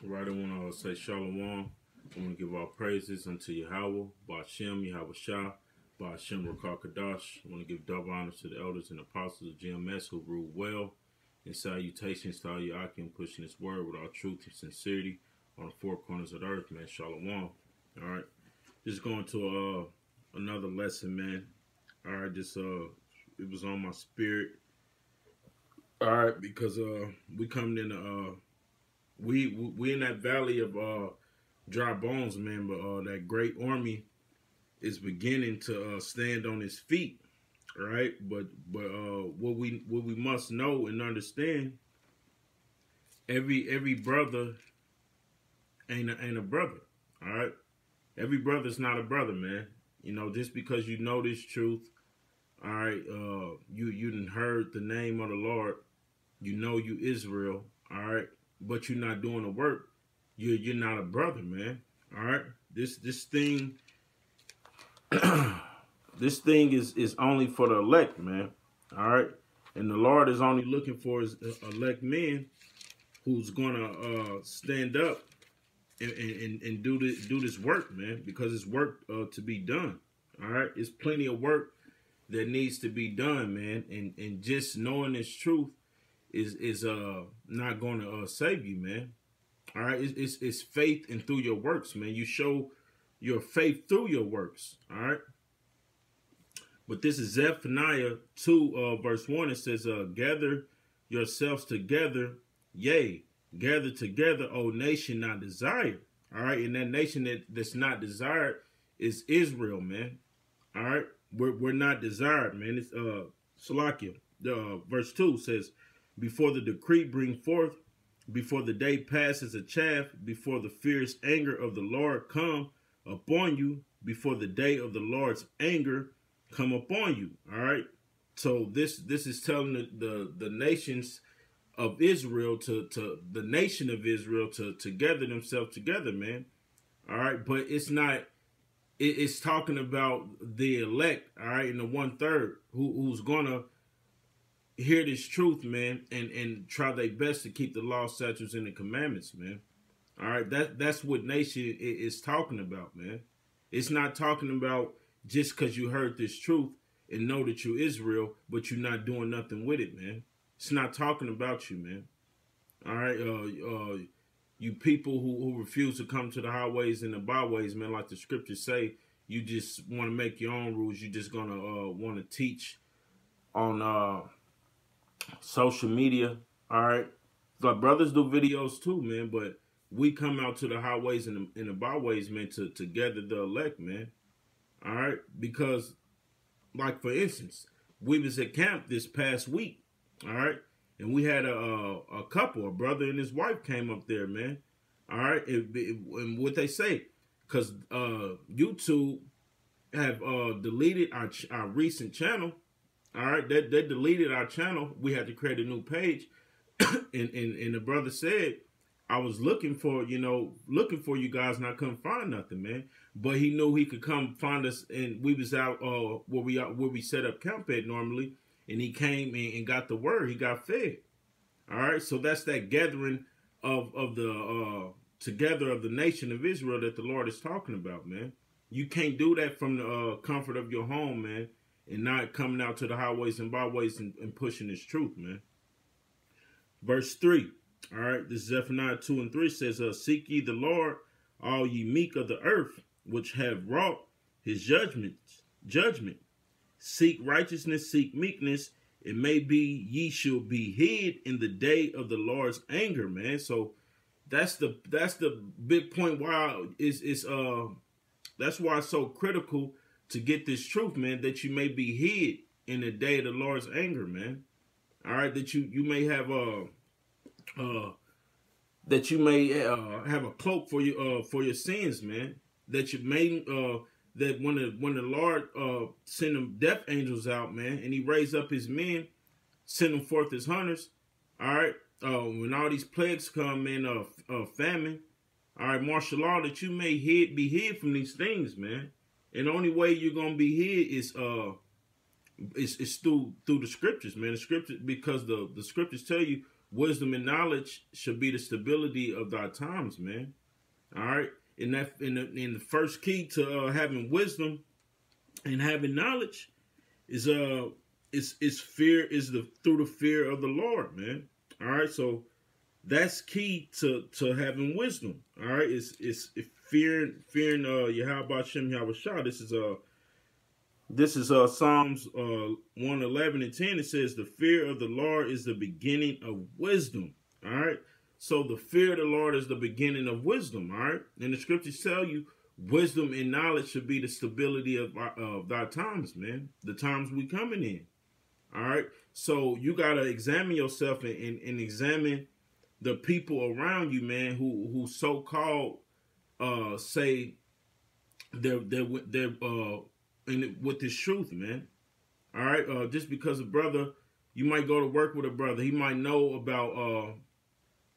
Right, I want to say Shalom. I want to give all praises unto Yahweh, Ba'ashem, Yahweh Shah, Ba'ashem, Rakar Kadash. I want to give double honors to the elders and apostles of GMS who rule well. And salutations to all you Akim pushing this word with all truth and sincerity on the four corners of the earth, man. Shalom. All right. Just going to another lesson, man. All right, it was on my spirit. All right, because we coming in we in that valley of dry bones, man, but that great army is beginning to stand on its feet, right? But what we must know and understand, every brother ain't a brother, all right? Every brother's not a brother, man. You know, just because you know this truth, all right, you done heard the name of the Lord, you know you Israel, all right, but you're not doing the work, you're not a brother, man. All right, this thing this thing is only for the elect, man. All right, and the Lord is only looking for his elect men who's gonna stand up and do this work, man, because it's work to be done. All right, it's plenty of work that needs to be done, man, and just knowing this truth is not going to save you, man. All right, it's faith and through your works, man. You show your faith through your works. All right, but this is Zephaniah 2 verse 1. It says, gather yourselves together, yea, gather together, O nation not desired. All right, and that nation that's not desired is Israel, man. All right, we're not desired, man. It's Salakia. Verse 2 says, before the decree bring forth, before the day passes a chaff, before the fierce anger of the Lord come upon you, before the day of the Lord's anger come upon you. All right. So this is telling the nations of Israel to the nation of Israel to gather themselves together, man. All right. But it's not. It's talking about the elect. All right, and the 1/3 who's gonna hear this truth, man, and try their best to keep the law, statutes, and the commandments, man. All right, that's what nation is talking about, man. It's not talking about just because you heard this truth and know that you're Israel, but you're not doing nothing with it, man. It's not talking about you, man. All right, you people who refuse to come to the highways and the byways, man, like the scriptures say, you just want to make your own rules. You're just gonna want to teach on social media. All right, like brothers do videos too, man, but we come out to the highways and the byways, man, to gather the elect, man. All right, because like for instance, we was at camp this past week, all right, and we had a couple, a brother and his wife came up there, man. All right, and what they say, because YouTube have deleted our recent channel. All right, they deleted our channel. We had to create a new page, and the brother said, I was looking for you guys, and I couldn't find nothing, man. But he knew he could come find us, and we was out where we set up camp at normally, and he came and got the word. He got fed. All right, so that's that gathering of the together of the nation of Israel that the Lord is talking about, man. You can't do that from the comfort of your home, man, and not coming out to the highways and byways and pushing this truth, man. Verse 3. All right, this is Zephaniah 2:3 says, seek ye the Lord, all ye meek of the earth, which have wrought his judgment. Seek righteousness, seek meekness. It may be ye shall be hid in the day of the Lord's anger, man. So that's the big point why that's why it's so critical to get this truth, man, that you may be hid in the day of the Lord's anger, man. All right, that you may have have a cloak for your sins, man. That you may that when the Lord send them death angels out, man, and he raised up his men, send them forth as hunters. All right, when all these plagues come in, famine, all right, martial law, that you may be hid from these things, man. And the only way you're gonna be hid is through the scriptures, man. The scriptures, because the scriptures tell you wisdom and knowledge should be the stability of thy times, man. All right. And that in the first key to having wisdom and having knowledge is fear, is through the fear of the Lord, man. All right. So that's key to having wisdom. All right. It's fearing Yahweh Shem Yahweh Shah. This is Psalms 111 and 10. It says, the fear of the Lord is the beginning of wisdom. All right. So the fear of the Lord is the beginning of wisdom. All right. And the scriptures tell you wisdom and knowledge should be the stability of our times, man. The times we coming in. All right. So you got to examine yourself and examine the people around you, man, who so-called say they're with this truth, man. All right. Just because a brother, you might go to work with a brother, he might know about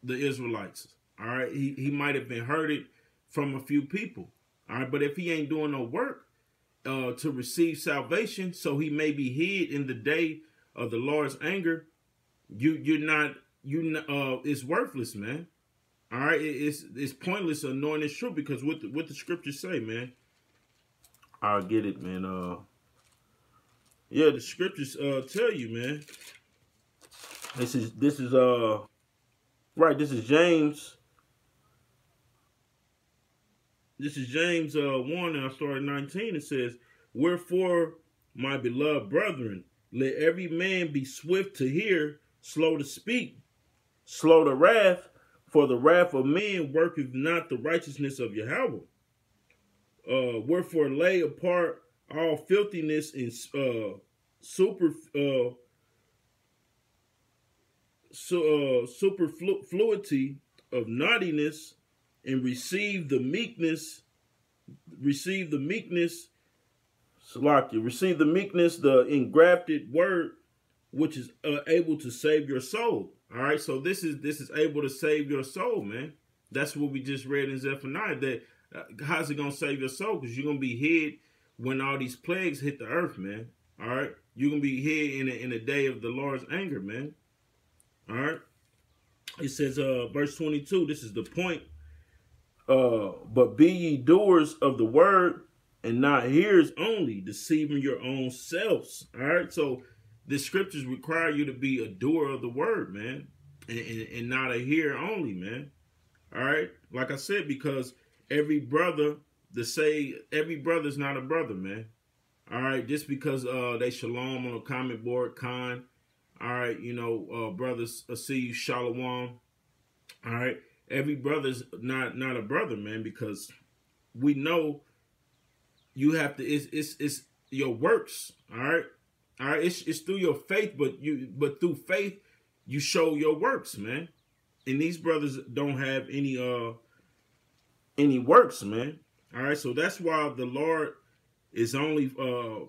the Israelites. All right. He might have been heard from a few people. All right. But if he ain't doing no work to receive salvation, so he may be hid in the day of the Lord's anger, it's worthless, man. All right. It's pointless of knowing this truth, because what the scriptures say, man. I'll get it, man. Yeah, the scriptures tell you, man. This is right. This is James. This is James 1, and I started 19. It says, wherefore, my beloved brethren, let every man be swift to hear, slow to speak, slow to wrath, for the wrath of men worketh not the righteousness of Yahweh. Wherefore lay apart all filthiness and superfluity of naughtiness, and receive the meekness, the engrafted word, which is able to save your soul. All right, so this is able to save your soul, man. That's what we just read in Zephaniah. That how's it gonna save your soul? Because you're gonna be hid when all these plagues hit the earth, man. All right, you're gonna be hid in a day of the Lord's anger, man. All right, it says, verse 22. This is the point. But be ye doers of the word, and not hearers only, deceiving your own selves. All right, so the scriptures require you to be a doer of the word, man, and not a hearer only, man. All right, like I said, because every brother's not a brother, man. All right, just because they shalom on a comment board, Khan. All right, brothers see you, shalom. All right, every brother's not a brother, man, because we know you have to. It's your works. All right. It's through your faith, but through faith you show your works, man. And these brothers don't have any works, man. All right, so that's why the Lord is only for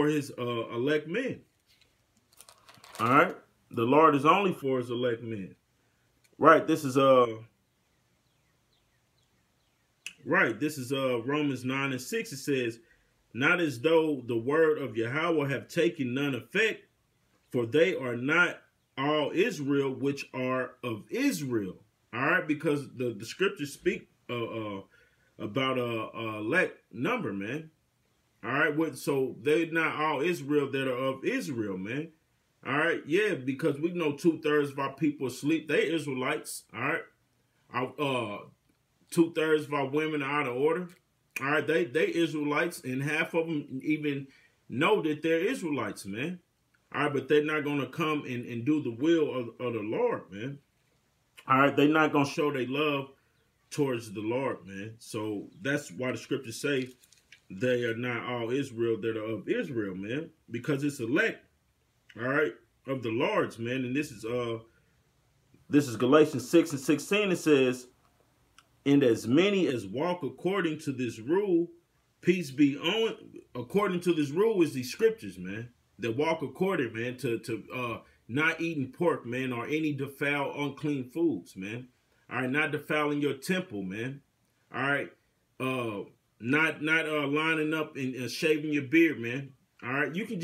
his elect men. All right, the Lord is only for his elect men. Right. This is Romans 9 and 6. It says, not as though the word of Yahweh have taken none effect, for they are not all Israel which are of Israel. All right, because the scriptures speak about elect number, man. All right, so they're not all Israel that are of Israel, man. All right, yeah, because we know 2/3 of our people asleep. They Israelites. All right, 2/3 of our women are out of order. All right, they Israelites, and half of them even know that they're Israelites, man. All right, but they're not going to come and do the will of the Lord, man. All right, they're not going to show their love towards the Lord, man. So that's why the scriptures say they are not all Israel that are of Israel, man, because it's elect, all right, of the Lord's, man. And this is Galatians 6 and 16. It says, and as many as walk according to this rule, peace be on. According to this rule is these scriptures, man. That walk according, man, to not eating pork, man, or any defiled, unclean foods, man. All right, not defiling your temple, man. All right, not lining up and shaving your beard, man. All right, you can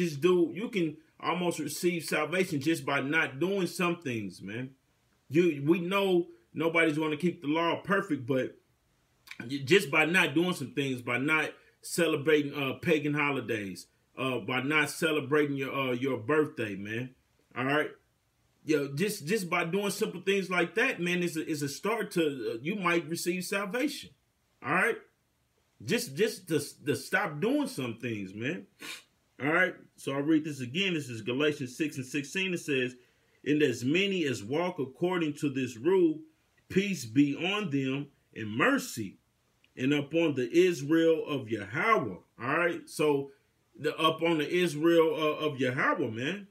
almost receive salvation just by not doing some things, man. We know nobody's going to keep the law perfect, but just by not doing some things, by not celebrating pagan holidays, by not celebrating your birthday, man. All right, just by doing simple things like that, man, is a start to you might receive salvation. All right, just to stop doing some things, man. All right, so I'll read this again. This is Galatians 6:16. It says, "And as many as walk according to this rule, peace be on them and mercy, and upon the Israel of Yahweh." All right, so up on the Israel of Yahweh, man.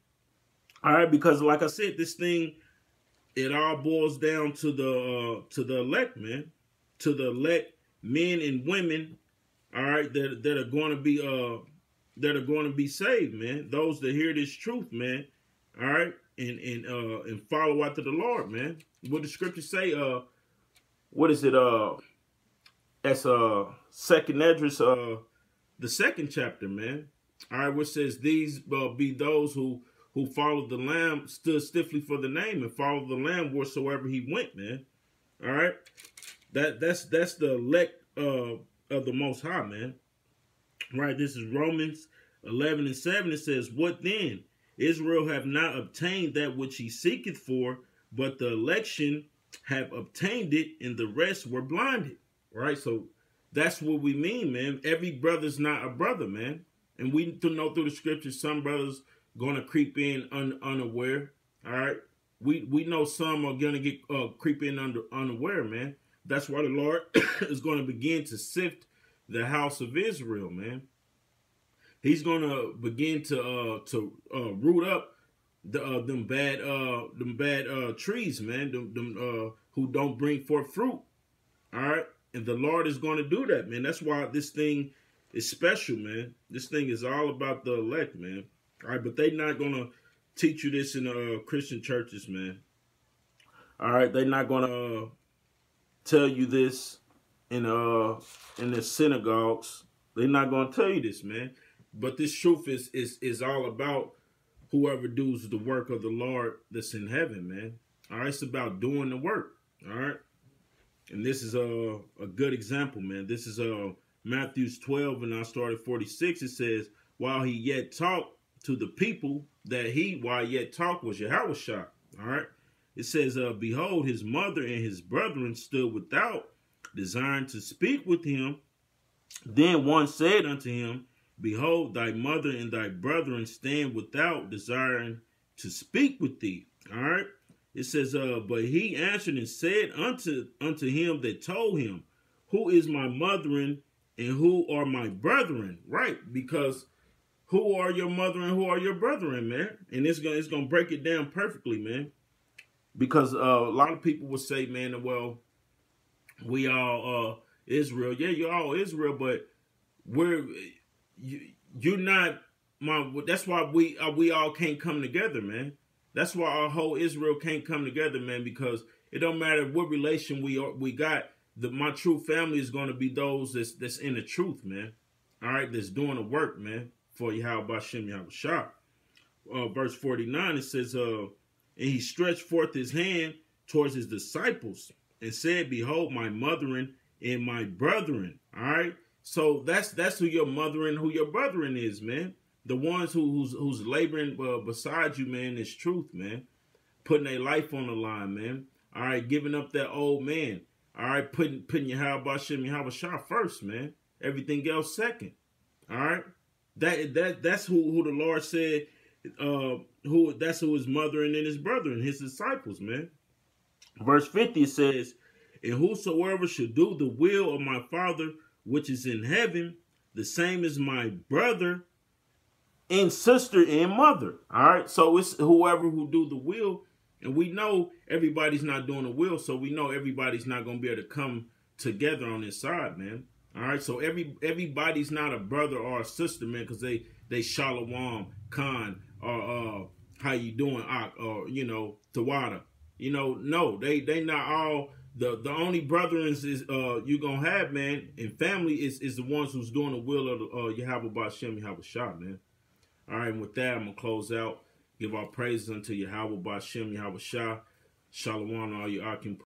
All right, because like I said, this thing, it all boils down to the elect, man, to the elect men and women. All right, that are going to be saved, man. Those that hear this truth, man. All right, and follow after the Lord, man. What the scriptures say? What is it? That's Second Esdras, the second chapter, man. All right, which says these be those who followed the Lamb, stood stiffly for the name, and followed the Lamb wheresoever he went, man. All right, that's the elect of the Most High, man. Right, this is Romans 11:7. It says, "What then? Israel have not obtained that which he seeketh for, but the election have obtained it, and the rest were blinded." Right, so that's what we mean, man. Every brother's not a brother, man. And we know through the scriptures, some brothers gonna creep in unaware. All right, we know some are gonna get creep in unaware, man. That's why the Lord is gonna begin to sift the house of Israel, man. He's gonna begin to root up them bad trees, man. Them who don't bring forth fruit. All right, and the Lord is going to do that, man. That's why this thing is special, man. This thing is all about the elect, man. All right, but they're not gonna teach you this in Christian churches, man. All right, they're not gonna tell you this in the synagogues. They're not gonna tell you this, man. But this truth is all about whoever does the work of the Lord that's in heaven, man. All right, it's about doing the work. All right, and this is a good example, man. This is Matthew 12, and I started 46. It says, "While he yet talked to the people, while yet talked was Yahushua." All right, it says, "Behold, his mother and his brethren stood without, desiring to speak with him. Then one said unto him, Behold, thy mother and thy brethren stand without, desiring to speak with thee." All right. It says, "But he answered and said unto him that told him, Who is my mother and who are my brethren?" Right, because who are your mother and who are your brethren, man? And it's gonna break it down perfectly, man. Because a lot of people will say, man, well, we all Israel. Yeah, you're all Israel, but you're not my. That's why we all can't come together, man. That's why our whole Israel can't come together, man. Because it don't matter what relation we got. My true family is going to be those that's in the truth, man. All right, that's doing the work, man, for Yahweh Bashem Yahushua. Verse 49, it says, "And he stretched forth his hand towards his disciples and said, Behold, my mother and my brethren." All right. So that's who your mother and who your brethren is, man. The ones who's laboring beside you, man, is truth, man. Putting their life on the line, man. All right, giving up that old man. All right, putting Yahweh Bashem Yahushua first, man. Everything else second. All right, that's who the Lord said. That's who his mother and then his brethren, his disciples, man. Verse 50 says, "And whosoever should do the will of my Father which is in heaven, the same is my brother and sister and mother." All right, so it's whoever who do the will, and we know everybody's not doing the will, so we know everybody's not going to be able to come together on this side, man. All right, so everybody's not a brother or a sister, man, because they Shalom, Khan, or how you doing, Ak, or Tawada. No, they not all. The only brethren is you gonna have, man, and family is the ones who's doing the will of Yahweh Bashem Yahushua, man. All right, and with that, I'm going to close out. Give our praises unto Yahweh Bashem, Yahweh Shah. Shalom, all you Akim